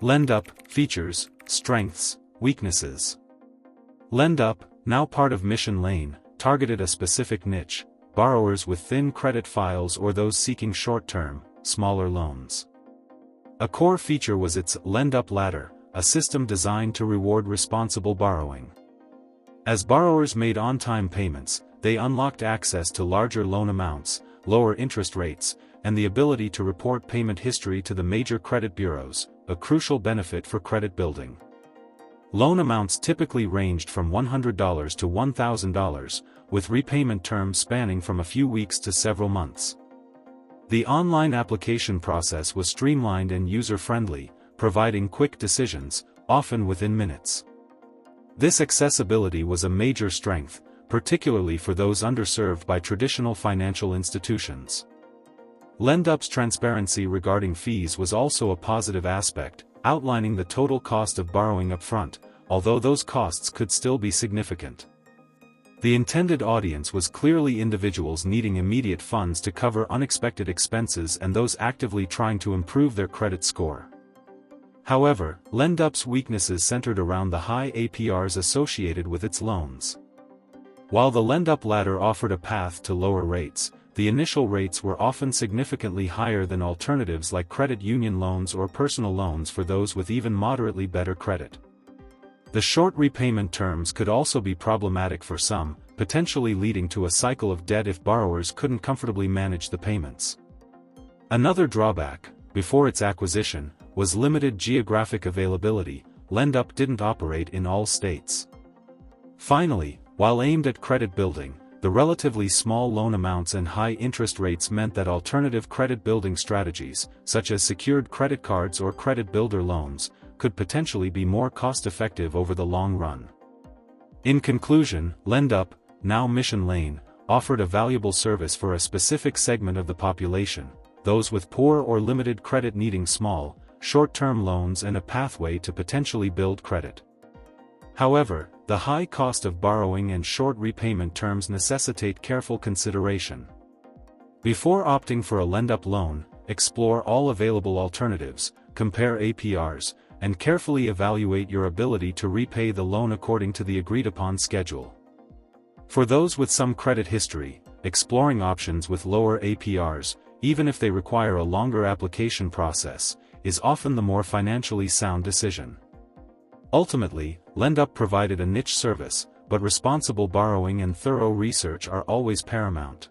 LendUp, features, strengths, weaknesses. LendUp, now part of Mission Lane, targeted a specific niche: borrowers with thin credit files or those seeking short-term, smaller loans. A core feature was its LendUp Ladder, a system designed to reward responsible borrowing. As borrowers made on-time payments, they unlocked access to larger loan amounts, lower interest rates, and the ability to report payment history to the major credit bureaus, a crucial benefit for credit building. Loan amounts typically ranged from $100 to $1,000, with repayment terms spanning from a few weeks to several months. The online application process was streamlined and user-friendly, providing quick decisions, often within minutes. This accessibility was a major strength, particularly for those underserved by traditional financial institutions. LendUp's transparency regarding fees was also a positive aspect, outlining the total cost of borrowing upfront, although those costs could still be significant. The intended audience was clearly individuals needing immediate funds to cover unexpected expenses and those actively trying to improve their credit score. However, LendUp's weaknesses centered around the high APRs associated with its loans. While the LendUp Ladder offered a path to lower rates, the initial rates were often significantly higher than alternatives like credit union loans or personal loans for those with even moderately better credit. The short repayment terms could also be problematic for some, potentially leading to a cycle of debt if borrowers couldn't comfortably manage the payments. Another drawback, before its acquisition, was limited geographic availability. LendUp didn't operate in all states. Finally, while aimed at credit building, the relatively small loan amounts and high interest rates meant that alternative credit building strategies, such as secured credit cards or credit builder loans, could potentially be more cost-effective over the long run. In conclusion, LendUp, now Mission Lane, offered a valuable service for a specific segment of the population, those with poor or limited credit needing small, short-term loans and a pathway to potentially build credit. However, the high cost of borrowing and short repayment terms necessitate careful consideration. Before opting for a LendUp loan, explore all available alternatives, compare APRs, and carefully evaluate your ability to repay the loan according to the agreed-upon schedule. For those with some credit history, exploring options with lower APRs, even if they require a longer application process, is often the more financially sound decision. Ultimately, LendUp provided a niche service, but responsible borrowing and thorough research are always paramount.